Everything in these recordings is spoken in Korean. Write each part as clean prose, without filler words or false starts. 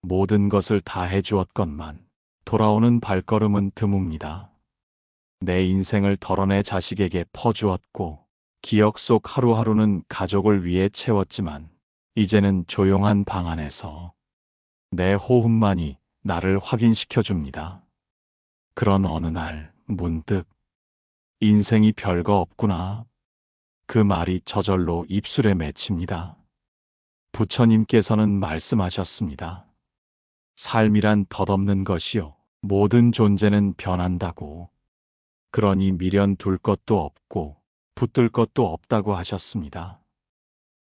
모든 것을 다 해주었건만 돌아오는 발걸음은 드뭅니다. 내 인생을 덜어내 자식에게 퍼주었고 기억 속 하루하루는 가족을 위해 채웠지만 이제는 조용한 방 안에서 내 호흡만이 나를 확인시켜 줍니다. 그런 어느 날 문득 인생이 별거 없구나. 그 말이 저절로 입술에 맺힙니다. 부처님께서는 말씀하셨습니다. 삶이란 덧없는 것이요. 모든 존재는 변한다고. 그러니 미련 둘 것도 없고 붙들 것도 없다고 하셨습니다.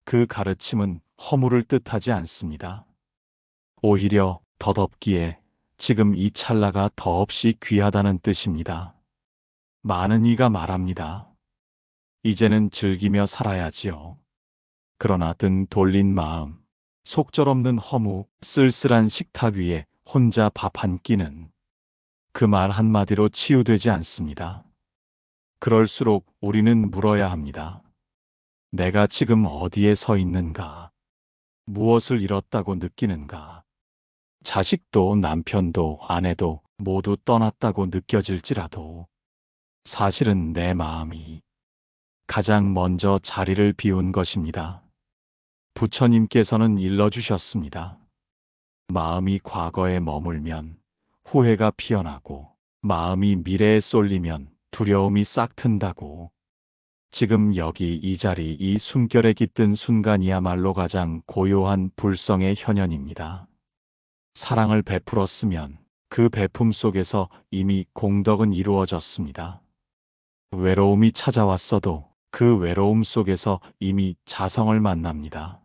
그 가르침은 허물을 뜻하지 않습니다. 오히려 덧없기에 지금 이 찰나가 더없이 귀하다는 뜻입니다. 많은 이가 말합니다. 이제는 즐기며 살아야지요. 그러나 등 돌린 마음, 속절없는 허무, 쓸쓸한 식탁 위에 혼자 밥 한 끼는 그 말 한마디로 치유되지 않습니다. 그럴수록 우리는 물어야 합니다. 내가 지금 어디에 서 있는가? 무엇을 잃었다고 느끼는가? 자식도 남편도 아내도 모두 떠났다고 느껴질지라도 사실은 내 마음이 가장 먼저 자리를 비운 것입니다. 부처님께서는 일러주셨습니다. 마음이 과거에 머물면 후회가 피어나고 마음이 미래에 쏠리면 두려움이 싹튼다고. 지금 여기 이 자리 이 숨결에 깃든 순간이야말로 가장 고요한 불성의 현현입니다. 사랑을 베풀었으면 그 베품 속에서 이미 공덕은 이루어졌습니다. 외로움이 찾아왔어도 그 외로움 속에서 이미 자성을 만납니다.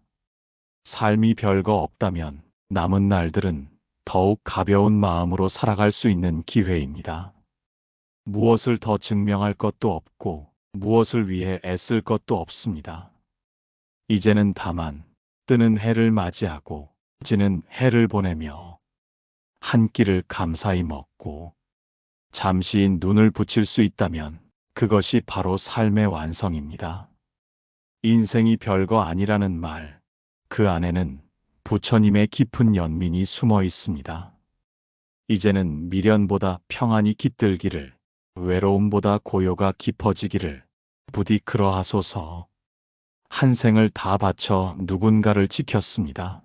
삶이 별거 없다면 남은 날들은 더욱 가벼운 마음으로 살아갈 수 있는 기회입니다. 무엇을 더 증명할 것도 없고 무엇을 위해 애쓸 것도 없습니다. 이제는 다만 뜨는 해를 맞이하고 지는 해를 보내며 한 끼를 감사히 먹고 잠시 눈을 붙일 수 있다면 그것이 바로 삶의 완성입니다. 인생이 별거 아니라는 말, 그 안에는 부처님의 깊은 연민이 숨어 있습니다. 이제는 미련보다 평안이 깃들기를, 외로움보다 고요가 깊어지기를 부디 그러하소서. 한 생을 다 바쳐 누군가를 지켰습니다.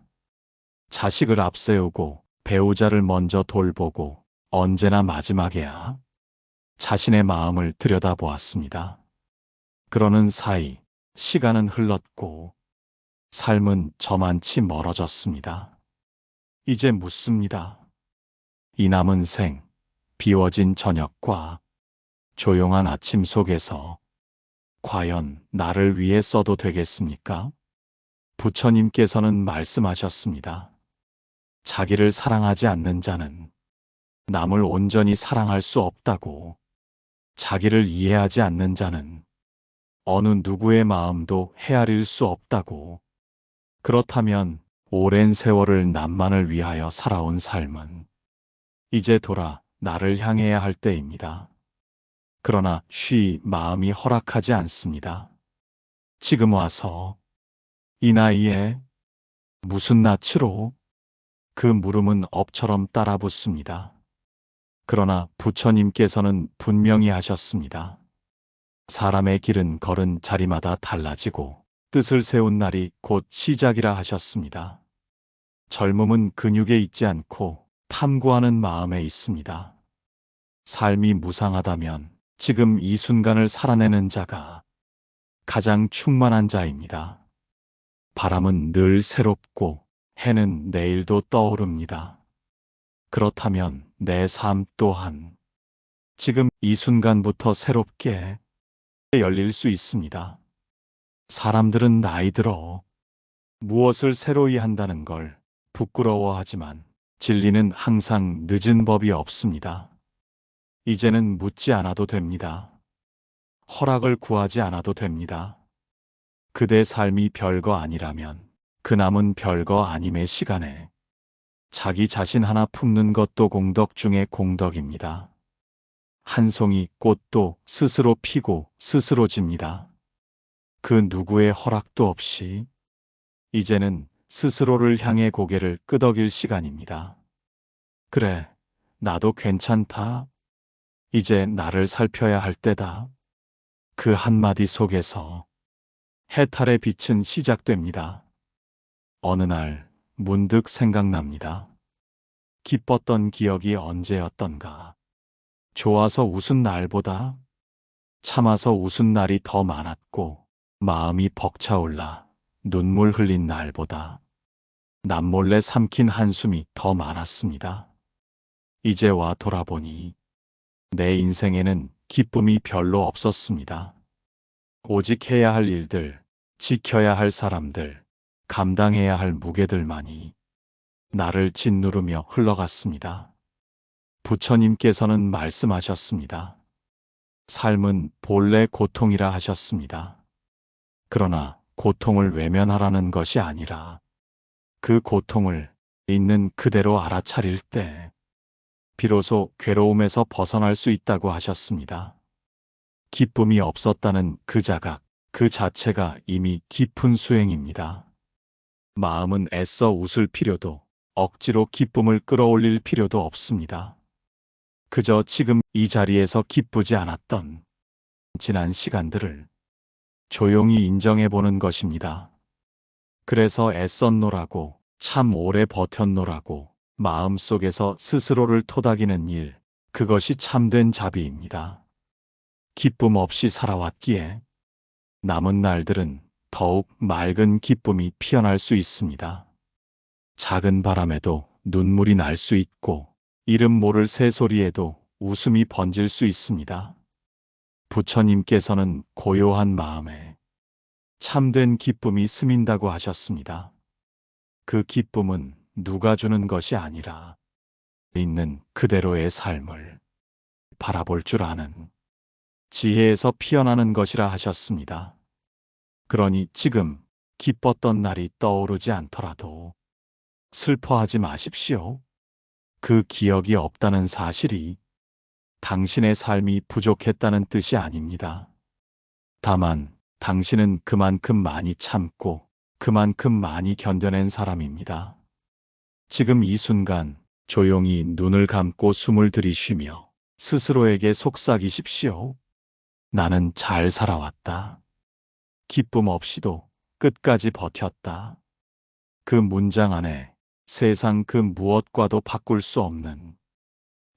자식을 앞세우고 배우자를 먼저 돌보고 언제나 마지막에야 자신의 마음을 들여다보았습니다. 그러는 사이 시간은 흘렀고 삶은 저만치 멀어졌습니다. 이제 묻습니다. 이 남은 생, 비워진 저녁과 조용한 아침 속에서 과연 나를 위해 써도 되겠습니까? 부처님께서는 말씀하셨습니다. 자기를 사랑하지 않는 자는 남을 온전히 사랑할 수 없다고. 자기를 이해하지 않는 자는 어느 누구의 마음도 헤아릴 수 없다고. 그렇다면 오랜 세월을 남만을 위하여 살아온 삶은 이제 돌아 나를 향해야 할 때입니다. 그러나 쉬 마음이 허락하지 않습니다. 지금 와서 이 나이에 무슨 낯으로? 그 물음은 업처럼 따라붙습니다. 그러나 부처님께서는 분명히 하셨습니다. 사람의 길은 걸은 자리마다 달라지고 뜻을 세운 날이 곧 시작이라 하셨습니다. 젊음은 근육에 있지 않고 탐구하는 마음에 있습니다. 삶이 무상하다면 지금 이 순간을 살아내는 자가 가장 충만한 자입니다. 바람은 늘 새롭고 해는 내일도 떠오릅니다. 그렇다면 내 삶 또한 지금 이 순간부터 새롭게 열릴 수 있습니다. 사람들은 나이 들어 무엇을 새로이 한다는 걸 부끄러워하지만 진리는 항상 늦은 법이 없습니다. 이제는 묻지 않아도 됩니다. 허락을 구하지 않아도 됩니다. 그대 삶이 별거 아니라면 그 남은 별거 아님의 시간에 자기 자신 하나 품는 것도 공덕 중의 공덕입니다. 한 송이 꽃도 스스로 피고 스스로 집니다. 그 누구의 허락도 없이 이제는 스스로를 향해 고개를 끄덕일 시간입니다. 그래, 나도 괜찮다. 이제 나를 살펴야 할 때다. 그 한마디 속에서 해탈의 빛은 시작됩니다. 어느 날 문득 생각납니다. 기뻤던 기억이 언제였던가. 좋아서 웃은 날보다 참아서 웃은 날이 더 많았고, 마음이 벅차올라 눈물 흘린 날보다 남몰래 삼킨 한숨이 더 많았습니다. 이제 와 돌아보니 내 인생에는 기쁨이 별로 없었습니다. 오직 해야 할 일들, 지켜야 할 사람들, 감당해야 할 무게들만이 나를 짓누르며 흘러갔습니다. 부처님께서는 말씀하셨습니다. 삶은 본래 고통이라 하셨습니다. 그러나 고통을 외면하라는 것이 아니라 그 고통을 있는 그대로 알아차릴 때 비로소 괴로움에서 벗어날 수 있다고 하셨습니다. 기쁨이 없었다는 그 자각, 그 자체가 이미 깊은 수행입니다. 마음은 애써 웃을 필요도, 억지로 기쁨을 끌어올릴 필요도 없습니다. 그저 지금 이 자리에서 기쁘지 않았던 지난 시간들을 조용히 인정해보는 것입니다. 그래서 애썼노라고, 참 오래 버텼노라고 마음속에서 스스로를 토닥이는 일, 그것이 참된 자비입니다. 기쁨 없이 살아왔기에 남은 날들은 더욱 맑은 기쁨이 피어날 수 있습니다. 작은 바람에도 눈물이 날 수 있고, 이름 모를 새소리에도 웃음이 번질 수 있습니다. 부처님께서는 고요한 마음에 참된 기쁨이 스민다고 하셨습니다. 그 기쁨은 누가 주는 것이 아니라 있는 그대로의 삶을 바라볼 줄 아는 지혜에서 피어나는 것이라 하셨습니다. 그러니 지금 기뻤던 날이 떠오르지 않더라도 슬퍼하지 마십시오. 그 기억이 없다는 사실이 당신의 삶이 부족했다는 뜻이 아닙니다. 다만 당신은 그만큼 많이 참고 그만큼 많이 견뎌낸 사람입니다. 지금 이 순간 조용히 눈을 감고 숨을 들이쉬며 스스로에게 속삭이십시오. 나는 잘 살아왔다. 기쁨 없이도 끝까지 버텼다. 그 문장 안에 세상 그 무엇과도 바꿀 수 없는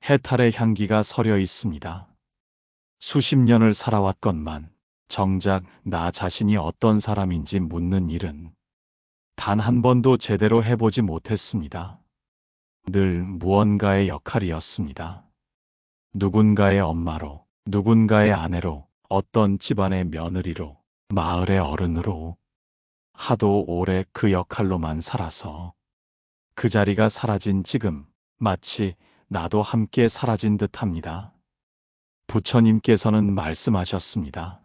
해탈의 향기가 서려 있습니다. 수십 년을 살아왔건만 정작 나 자신이 어떤 사람인지 묻는 일은 단 한 번도 제대로 해보지 못했습니다. 늘 무언가의 역할이었습니다. 누군가의 엄마로, 누군가의 아내로, 어떤 집안의 며느리로, 마을의 어른으로 하도 오래 그 역할로만 살아서 그 자리가 사라진 지금 마치 나도 함께 사라진 듯합니다. 부처님께서는 말씀하셨습니다.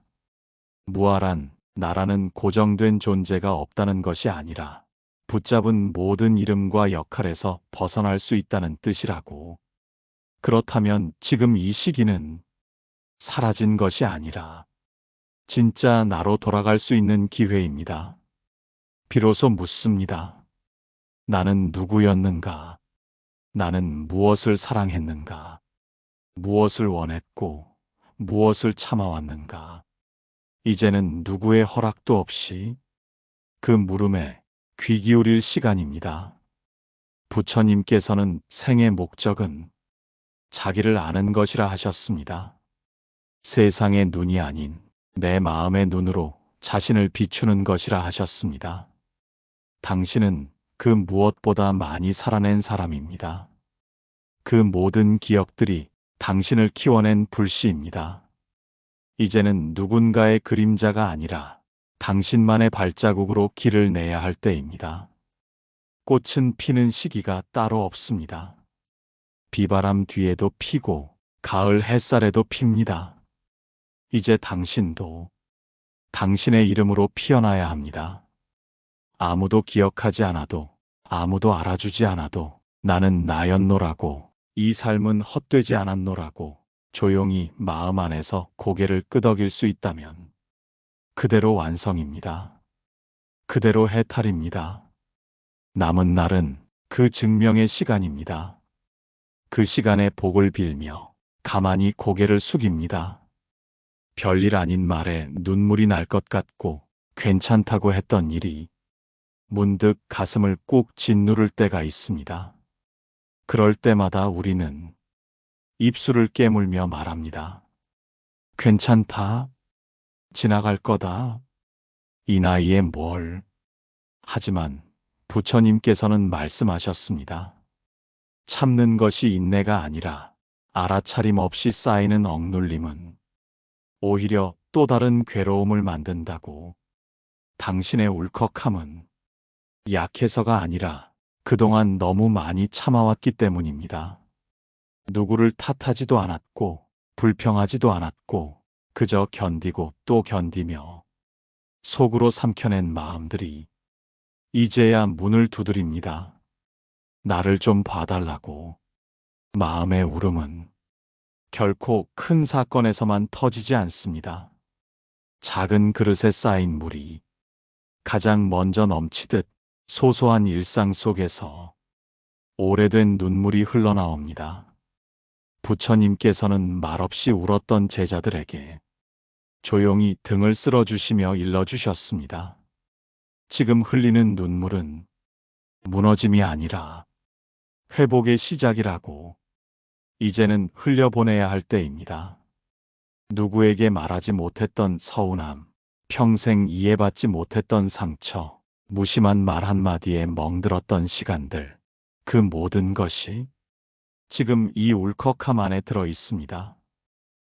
무아란 나라는 고정된 존재가 없다는 것이 아니라 붙잡은 모든 이름과 역할에서 벗어날 수 있다는 뜻이라고. 그렇다면 지금 이 시기는 사라진 것이 아니라 진짜 나로 돌아갈 수 있는 기회입니다. 비로소 묻습니다. 나는 누구였는가? 나는 무엇을 사랑했는가? 무엇을 원했고 무엇을 참아왔는가? 이제는 누구의 허락도 없이 그 물음에 귀 기울일 시간입니다. 부처님께서는 생의 목적은 자기를 아는 것이라 하셨습니다. 세상의 눈이 아닌 내 마음의 눈으로 자신을 비추는 것이라 하셨습니다. 당신은 그 무엇보다 많이 살아낸 사람입니다. 그 모든 기억들이 당신을 키워낸 불씨입니다. 이제는 누군가의 그림자가 아니라 당신만의 발자국으로 길을 내야 할 때입니다. 꽃은 피는 시기가 따로 없습니다. 비바람 뒤에도 피고 가을 햇살에도 핍니다. 이제 당신도 당신의 이름으로 피어나야 합니다. 아무도 기억하지 않아도, 아무도 알아주지 않아도 나는 나였노라고, 이 삶은 헛되지 않았노라고 조용히 마음 안에서 고개를 끄덕일 수 있다면 그대로 완성입니다. 그대로 해탈입니다. 남은 날은 그 증명의 시간입니다. 그 시간에 복을 빌며 가만히 고개를 숙입니다. 별일 아닌 말에 눈물이 날 것 같고 괜찮다고 했던 일이 문득 가슴을 꾹 짓누를 때가 있습니다. 그럴 때마다 우리는 입술을 깨물며 말합니다. 괜찮다. 지나갈 거다. 이 나이에 뭘. 하지만 부처님께서는 말씀하셨습니다. 참는 것이 인내가 아니라 알아차림 없이 쌓이는 억눌림은 오히려 또 다른 괴로움을 만든다고. 당신의 울컥함은 약해서가 아니라 그동안 너무 많이 참아왔기 때문입니다. 누구를 탓하지도 않았고 불평하지도 않았고 그저 견디고 또 견디며 속으로 삼켜낸 마음들이 이제야 문을 두드립니다. 나를 좀 봐달라고. 마음의 울음은 결코 큰 사건에서만 터지지 않습니다. 작은 그릇에 쌓인 물이 가장 먼저 넘치듯 소소한 일상 속에서 오래된 눈물이 흘러나옵니다. 부처님께서는 말없이 울었던 제자들에게 조용히 등을 쓸어주시며 일러주셨습니다. 지금 흘리는 눈물은 무너짐이 아니라 회복의 시작이라고. 이제는 흘려보내야 할 때입니다. 누구에게 말하지 못했던 서운함, 평생 이해받지 못했던 상처, 무심한 말 한마디에 멍들었던 시간들, 그 모든 것이 지금 이 울컥함 안에 들어 있습니다.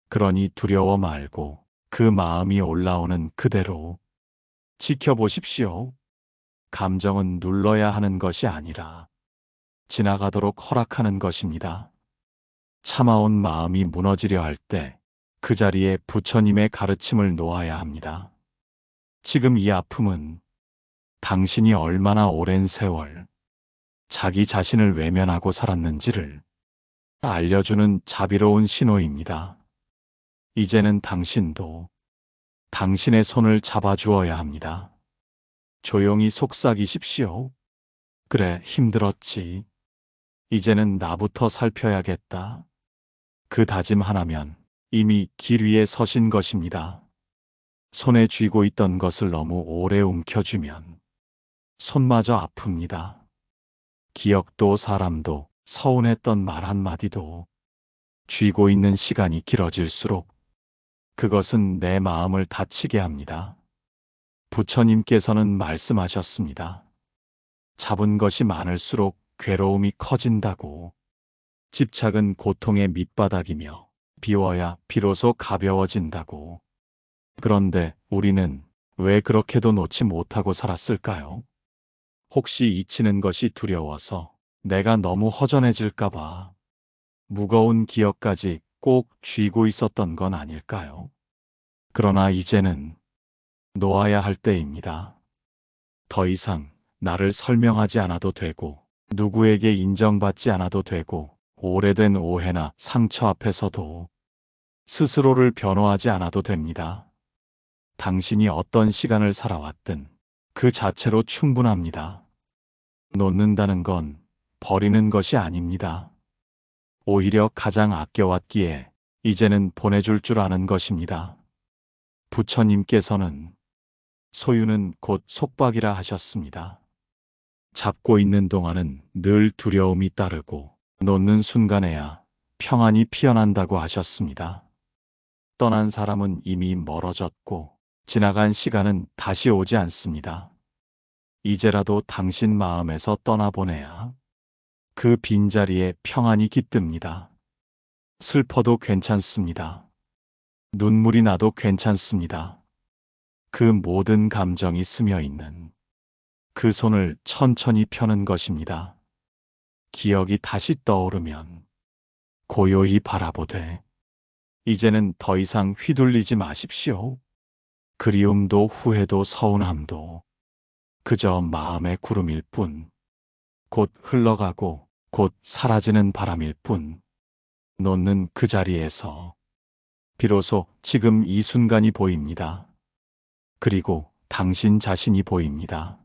그러니 두려워 말고 그 마음이 올라오는 그대로 지켜보십시오. 감정은 눌러야 하는 것이 아니라 지나가도록 허락하는 것입니다. 참아온 마음이 무너지려 할 때 그 자리에 부처님의 가르침을 놓아야 합니다. 지금 이 아픔은 당신이 얼마나 오랜 세월 자기 자신을 외면하고 살았는지를 알려주는 자비로운 신호입니다. 이제는 당신도 당신의 손을 잡아주어야 합니다. 조용히 속삭이십시오. 그래, 힘들었지. 이제는 나부터 살펴야겠다. 그 다짐 하나면 이미 길 위에 서신 것입니다. 손에 쥐고 있던 것을 너무 오래 움켜쥐면 손마저 아픕니다. 기억도 사람도 서운했던 말 한마디도 쥐고 있는 시간이 길어질수록 그것은 내 마음을 다치게 합니다. 부처님께서는 말씀하셨습니다. 잡은 것이 많을수록 괴로움이 커진다고. 집착은 고통의 밑바닥이며 비워야 비로소 가벼워진다고. 그런데 우리는 왜 그렇게도 놓지 못하고 살았을까요? 혹시 잊히는 것이 두려워서 내가 너무 허전해질까봐 무거운 기억까지 꼭 쥐고 있었던 건 아닐까요? 그러나 이제는 놓아야 할 때입니다. 더 이상 나를 설명하지 않아도 되고 누구에게 인정받지 않아도 되고 오래된 오해나 상처 앞에서도 스스로를 변호하지 않아도 됩니다. 당신이 어떤 시간을 살아왔든 그 자체로 충분합니다. 놓는다는 건 버리는 것이 아닙니다. 오히려 가장 아껴왔기에 이제는 보내줄 줄 아는 것입니다. 부처님께서는 소유는 곧 속박이라 하셨습니다. 잡고 있는 동안은 늘 두려움이 따르고 놓는 순간에야 평안이 피어난다고 하셨습니다. 떠난 사람은 이미 멀어졌고 지나간 시간은 다시 오지 않습니다. 이제라도 당신 마음에서 떠나보내야 그 빈자리에 평안이 깃듭니다. 슬퍼도 괜찮습니다. 눈물이 나도 괜찮습니다. 그 모든 감정이 스며있는 그 손을 천천히 펴는 것입니다. 기억이 다시 떠오르면 고요히 바라보되 이제는 더 이상 휘둘리지 마십시오. 그리움도 후회도 서운함도 그저 마음의 구름일 뿐, 곧 흘러가고 곧 사라지는 바람일 뿐, 놓는 그 자리에서 비로소 지금 이 순간이 보입니다. 그리고 당신 자신이 보입니다.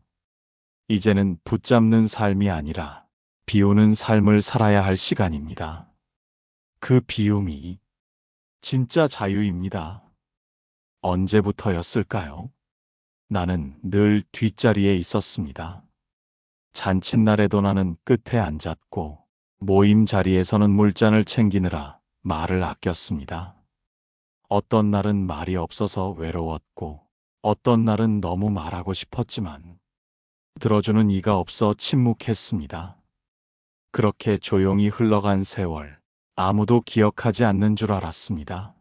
이제는 붙잡는 삶이 아니라 비우는 삶을 살아야 할 시간입니다. 그 비움이 진짜 자유입니다. 언제부터였을까요? 나는 늘 뒷자리에 있었습니다. 잔칫날에도 나는 끝에 앉았고, 모임 자리에서는 물잔을 챙기느라 말을 아꼈습니다. 어떤 날은 말이 없어서 외로웠고, 어떤 날은 너무 말하고 싶었지만, 들어주는 이가 없어 침묵했습니다. 그렇게 조용히 흘러간 세월, 아무도 기억하지 않는 줄 알았습니다.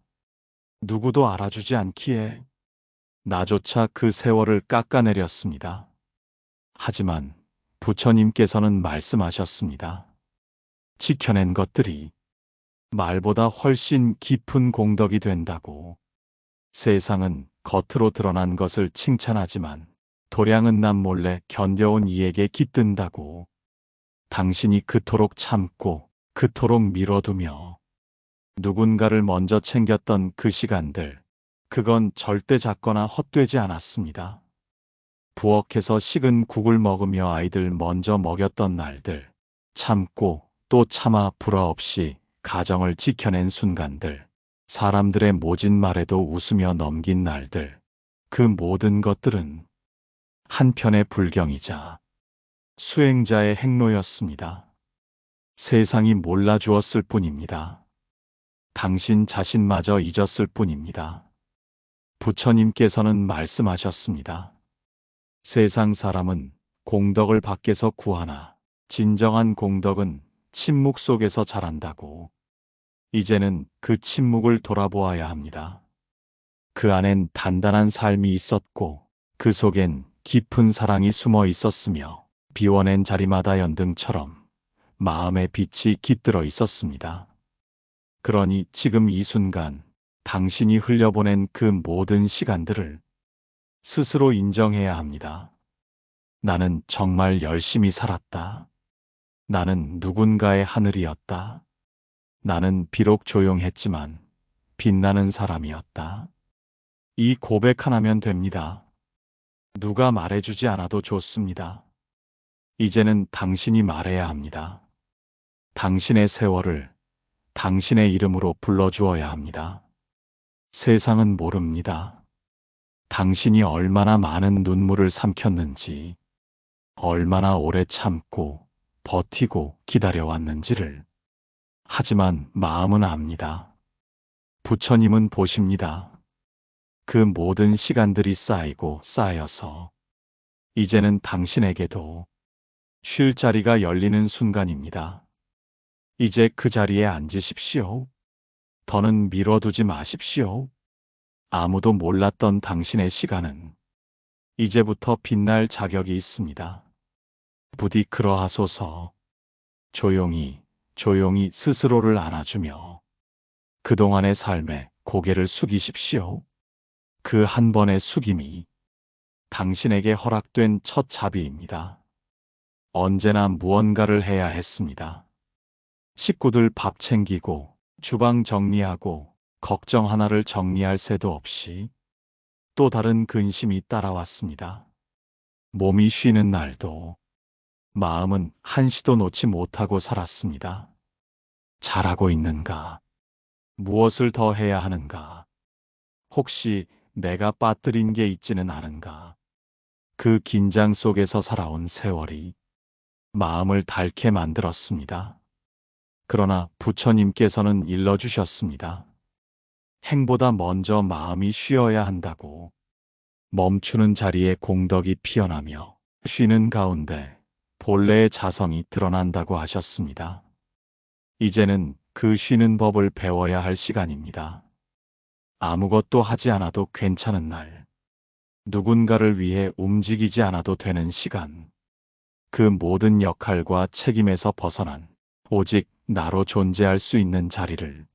누구도 알아주지 않기에 나조차 그 세월을 깎아내렸습니다. 하지만 부처님께서는 말씀하셨습니다. 지켜낸 것들이 말보다 훨씬 깊은 공덕이 된다고. 세상은 겉으로 드러난 것을 칭찬하지만 도량은 남 몰래 견뎌온 이에게 깃든다고. 당신이 그토록 참고 그토록 미뤄두며 누군가를 먼저 챙겼던 그 시간들, 그건 절대 작거나 헛되지 않았습니다. 부엌에서 식은 국을 먹으며 아이들 먼저 먹였던 날들, 참고 또 참아 불화 없이 가정을 지켜낸 순간들, 사람들의 모진 말에도 웃으며 넘긴 날들, 그 모든 것들은 한편의 불경이자 수행자의 행로였습니다. 세상이 몰라주었을 뿐입니다. 당신 자신마저 잊었을 뿐입니다. 부처님께서는 말씀하셨습니다. 세상 사람은 공덕을 밖에서 구하나 진정한 공덕은 침묵 속에서 자란다고. 이제는 그 침묵을 돌아보아야 합니다. 그 안엔 단단한 삶이 있었고 그 속엔 깊은 사랑이 숨어 있었으며 비워낸 자리마다 연등처럼 마음의 빛이 깃들어 있었습니다. 그러니 지금 이 순간 당신이 흘려보낸 그 모든 시간들을 스스로 인정해야 합니다. 나는 정말 열심히 살았다. 나는 누군가의 하늘이었다. 나는 비록 조용했지만 빛나는 사람이었다. 이 고백 하나면 됩니다. 누가 말해주지 않아도 좋습니다. 이제는 당신이 말해야 합니다. 당신의 세월을 당신의 이름으로 불러주어야 합니다. 세상은 모릅니다. 당신이 얼마나 많은 눈물을 삼켰는지, 얼마나 오래 참고 버티고 기다려왔는지를. 하지만 마음은 압니다. 부처님은 보십니다. 그 모든 시간들이 쌓이고 쌓여서 이제는 당신에게도 쉴 자리가 열리는 순간입니다. 이제 그 자리에 앉으십시오. 더는 미뤄두지 마십시오. 아무도 몰랐던 당신의 시간은 이제부터 빛날 자격이 있습니다. 부디 그러하소서. 조용히 스스로를 안아주며 그동안의 삶에 고개를 숙이십시오. 그 한 번의 숙임이 당신에게 허락된 첫 자비입니다. 언제나 무언가를 해야 했습니다. 식구들 밥 챙기고 주방 정리하고 걱정 하나를 정리할 새도 없이 또 다른 근심이 따라왔습니다. 몸이 쉬는 날도 마음은 한시도 놓지 못하고 살았습니다. 잘하고 있는가? 무엇을 더 해야 하는가? 혹시 내가 빠뜨린 게 있지는 않은가? 그 긴장 속에서 살아온 세월이 마음을 닳게 만들었습니다. 그러나 부처님께서는 일러주셨습니다. 행보다 먼저 마음이 쉬어야 한다고. 멈추는 자리에 공덕이 피어나며 쉬는 가운데 본래의 자성이 드러난다고 하셨습니다. 이제는 그 쉬는 법을 배워야 할 시간입니다. 아무것도 하지 않아도 괜찮은 날, 누군가를 위해 움직이지 않아도 되는 시간, 그 모든 역할과 책임에서 벗어난 오직 나로 존재할 수 있는 자리를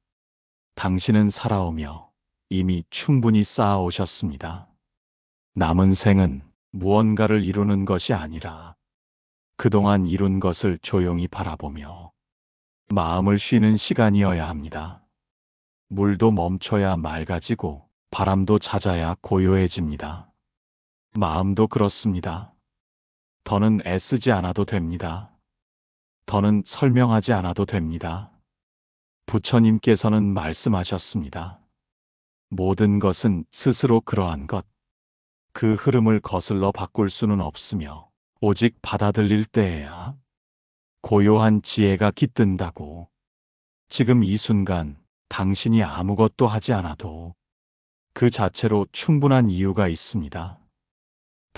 당신은 살아오며 이미 충분히 쌓아오셨습니다. 남은 생은 무언가를 이루는 것이 아니라 그동안 이룬 것을 조용히 바라보며 마음을 쉬는 시간이어야 합니다. 물도 멈춰야 맑아지고 바람도 잦아야 고요해집니다. 마음도 그렇습니다. 더는 애쓰지 않아도 됩니다. 더는 설명하지 않아도 됩니다. 부처님께서는 말씀하셨습니다. 모든 것은 스스로 그러한 것, 그 흐름을 거슬러 바꿀 수는 없으며 오직 받아들일 때에야 고요한 지혜가 깃든다고. 지금 이 순간 당신이 아무것도 하지 않아도 그 자체로 충분한 이유가 있습니다.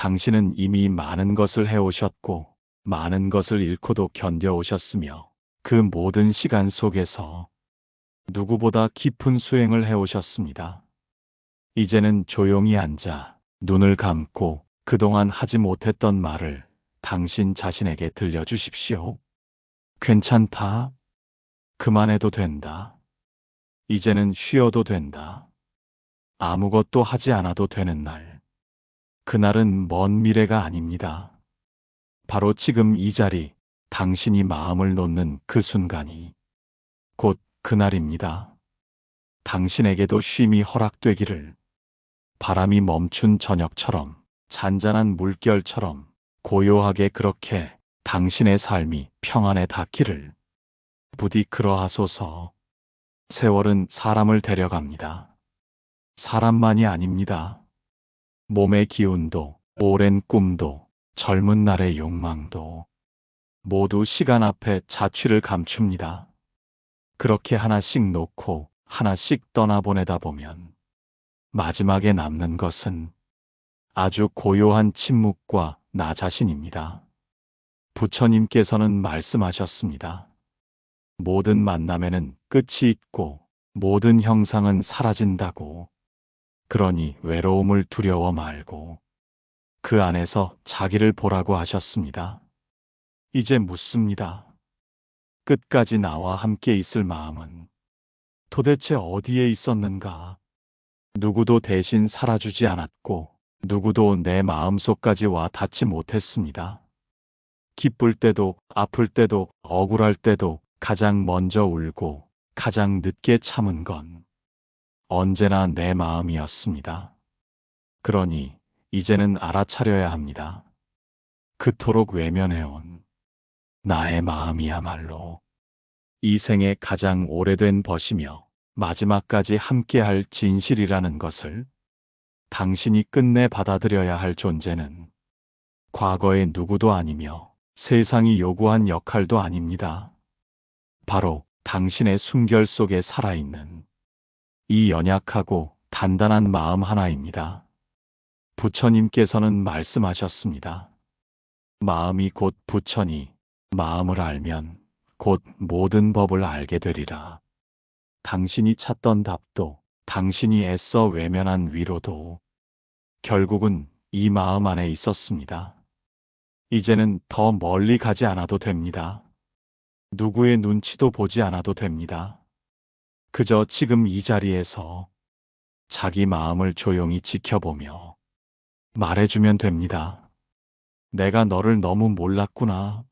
당신은 이미 많은 것을 해오셨고 많은 것을 잃고도 견뎌오셨으며 그 모든 시간 속에서 누구보다 깊은 수행을 해오셨습니다. 이제는 조용히 앉아 눈을 감고 그동안 하지 못했던 말을 당신 자신에게 들려주십시오. 괜찮다. 그만해도 된다. 이제는 쉬어도 된다. 아무것도 하지 않아도 되는 날. 그날은 먼 미래가 아닙니다. 바로 지금 이 자리, 당신이 마음을 놓는 그 순간이 곧 그날입니다. 당신에게도 쉼이 허락되기를. 바람이 멈춘 저녁처럼, 잔잔한 물결처럼 고요하게 그렇게 당신의 삶이 평안에 닿기를. 부디 그러하소서. 세월은 사람을 데려갑니다. 사람만이 아닙니다. 몸의 기운도, 오랜 꿈도, 젊은 날의 욕망도 모두 시간 앞에 자취를 감춥니다. 그렇게 하나씩 놓고 하나씩 떠나보내다 보면 마지막에 남는 것은 아주 고요한 침묵과 나 자신입니다. 부처님께서는 말씀하셨습니다. 모든 만남에는 끝이 있고 모든 형상은 사라진다고. 그러니 외로움을 두려워 말고 그 안에서 자기를 보라고 하셨습니다. 이제 묻습니다. 끝까지 나와 함께 있을 마음은 도대체 어디에 있었는가? 누구도 대신 살아주지 않았고 누구도 내 마음속까지 와 닿지 못했습니다. 기쁠 때도 아플 때도 억울할 때도 가장 먼저 울고 가장 늦게 참은 건 언제나 내 마음이었습니다. 그러니 이제는 알아차려야 합니다. 그토록 외면해온 나의 마음이야말로 이 생의 가장 오래된 벗이며 마지막까지 함께할 진실이라는 것을. 당신이 끝내 받아들여야 할 존재는 과거의 누구도 아니며 세상이 요구한 역할도 아닙니다. 바로 당신의 숨결 속에 살아있는 이 연약하고 단단한 마음 하나입니다. 부처님께서는 말씀하셨습니다. 마음이 곧 부처니 마음을 알면 곧 모든 법을 알게 되리라. 당신이 찾던 답도 당신이 애써 외면한 위로도 결국은 이 마음 안에 있었습니다. 이제는 더 멀리 가지 않아도 됩니다. 누구의 눈치도 보지 않아도 됩니다. 그저 지금 이 자리에서 자기 마음을 조용히 지켜보며 말해주면 됩니다. 내가 너를 너무 몰랐구나.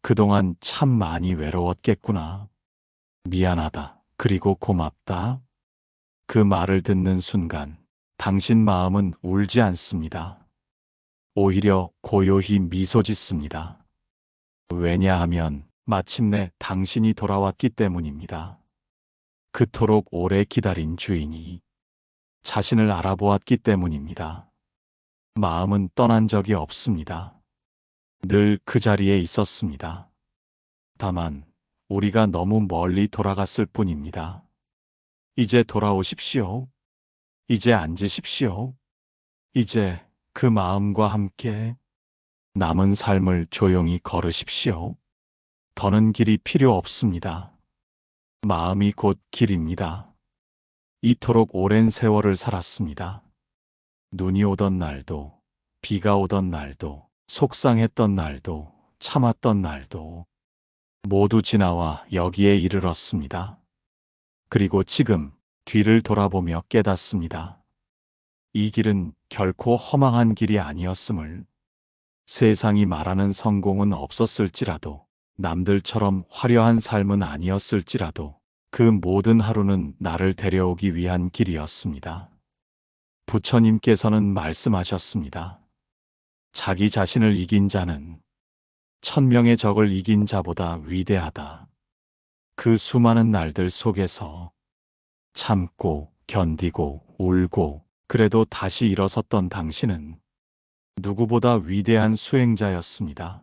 그동안 참 많이 외로웠겠구나. 미안하다. 그리고 고맙다. 그 말을 듣는 순간 당신 마음은 울지 않습니다. 오히려 고요히 미소 짓습니다. 왜냐하면 마침내 당신이 돌아왔기 때문입니다. 그토록 오래 기다린 주인이 자신을 알아보았기 때문입니다. 마음은 떠난 적이 없습니다. 늘 그 자리에 있었습니다. 다만 우리가 너무 멀리 돌아갔을 뿐입니다. 이제 돌아오십시오. 이제 앉으십시오. 이제 그 마음과 함께 남은 삶을 조용히 걸으십시오. 더는 길이 필요 없습니다. 마음이 곧 길입니다. 이토록 오랜 세월을 살았습니다. 눈이 오던 날도, 비가 오던 날도, 속상했던 날도, 참았던 날도 모두 지나와 여기에 이르렀습니다. 그리고 지금 뒤를 돌아보며 깨닫습니다. 이 길은 결코 허망한 길이 아니었음을. 세상이 말하는 성공은 없었을지라도, 남들처럼 화려한 삶은 아니었을지라도 그 모든 하루는 나를 데려오기 위한 길이었습니다. 부처님께서는 말씀하셨습니다. 자기 자신을 이긴 자는 1000명의 적을 이긴 자보다 위대하다. 그 수많은 날들 속에서 참고 견디고 울고 그래도 다시 일어섰던 당신은 누구보다 위대한 수행자였습니다.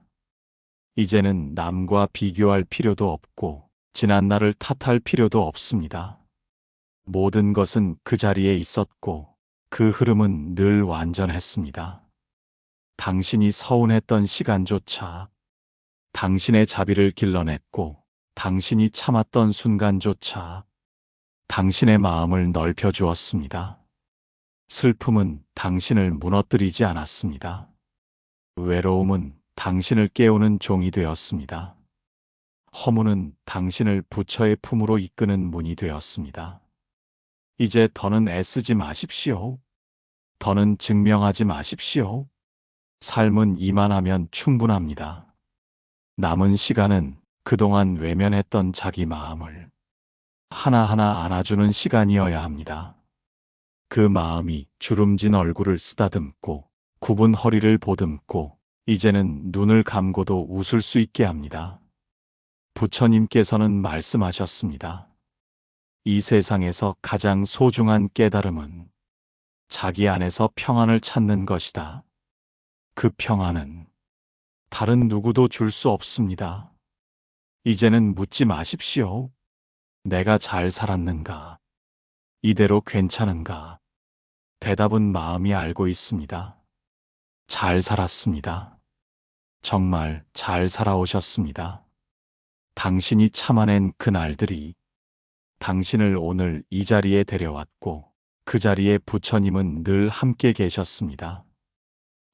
이제는 남과 비교할 필요도 없고 지난 날을 탓할 필요도 없습니다. 모든 것은 그 자리에 있었고 그 흐름은 늘 완전했습니다. 당신이 서운했던 시간조차 당신의 자비를 길러냈고 당신이 참았던 순간조차 당신의 마음을 넓혀주었습니다. 슬픔은 당신을 무너뜨리지 않았습니다. 외로움은 당신을 깨우는 종이 되었습니다. 허무는 당신을 부처의 품으로 이끄는 문이 되었습니다. 이제 더는 애쓰지 마십시오. 더는 증명하지 마십시오. 삶은 이만하면 충분합니다. 남은 시간은 그동안 외면했던 자기 마음을 하나하나 안아주는 시간이어야 합니다. 그 마음이 주름진 얼굴을 쓰다듬고 굽은 허리를 보듬고 이제는 눈을 감고도 웃을 수 있게 합니다. 부처님께서는 말씀하셨습니다. 이 세상에서 가장 소중한 깨달음은 자기 안에서 평안을 찾는 것이다. 그 평안은 다른 누구도 줄 수 없습니다. 이제는 묻지 마십시오. 내가 잘 살았는가? 이대로 괜찮은가? 대답은 마음이 알고 있습니다. 잘 살았습니다. 정말 잘 살아오셨습니다. 당신이 참아낸 그 날들이 당신을 오늘 이 자리에 데려왔고 그 자리에 부처님은 늘 함께 계셨습니다.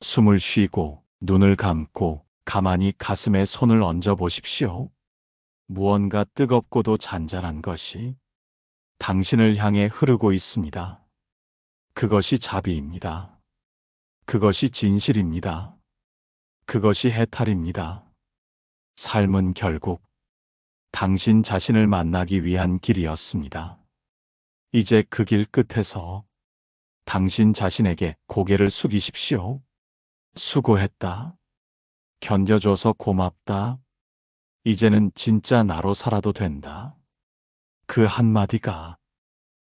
숨을 쉬고 눈을 감고 가만히 가슴에 손을 얹어 보십시오. 무언가 뜨겁고도 잔잔한 것이 당신을 향해 흐르고 있습니다. 그것이 자비입니다. 그것이 진실입니다. 그것이 해탈입니다. 삶은 결국 당신 자신을 만나기 위한 길이었습니다. 이제 그 길 끝에서 당신 자신에게 고개를 숙이십시오. 수고했다. 견뎌줘서 고맙다. 이제는 진짜 나로 살아도 된다. 그 한마디가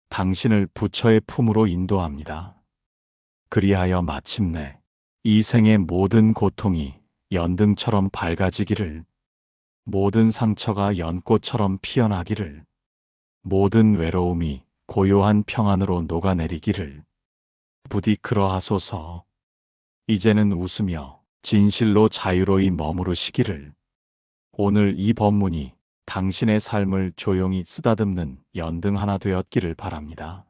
당신을 부처의 품으로 인도합니다. 그리하여 마침내 이 생의 모든 고통이 연등처럼 밝아지기를, 모든 상처가 연꽃처럼 피어나기를, 모든 외로움이 고요한 평안으로 녹아내리기를 부디 그러하소서. 이제는 웃으며 진실로 자유로이 머무르시기를. 오늘 이 법문이 당신의 삶을 조용히 쓰다듬는 연등 하나 되었기를 바랍니다.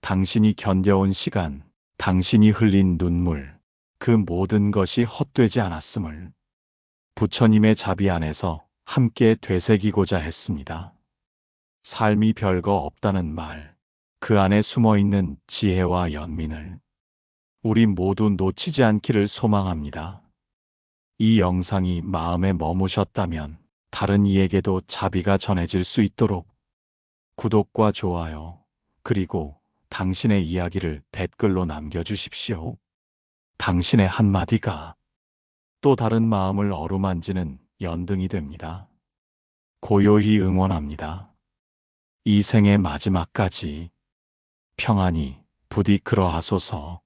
당신이 견뎌온 시간, 당신이 흘린 눈물, 그 모든 것이 헛되지 않았음을 부처님의 자비 안에서 함께 되새기고자 했습니다. 삶이 별거 없다는 말, 그 안에 숨어있는 지혜와 연민을 우리 모두 놓치지 않기를 소망합니다. 이 영상이 마음에 머무셨다면 다른 이에게도 자비가 전해질 수 있도록 구독과 좋아요, 그리고 당신의 이야기를 댓글로 남겨주십시오. 당신의 한마디가 또 다른 마음을 어루만지는 연등이 됩니다. 고요히 응원합니다. 이 생의 마지막까지 평안히 부디 그러하소서.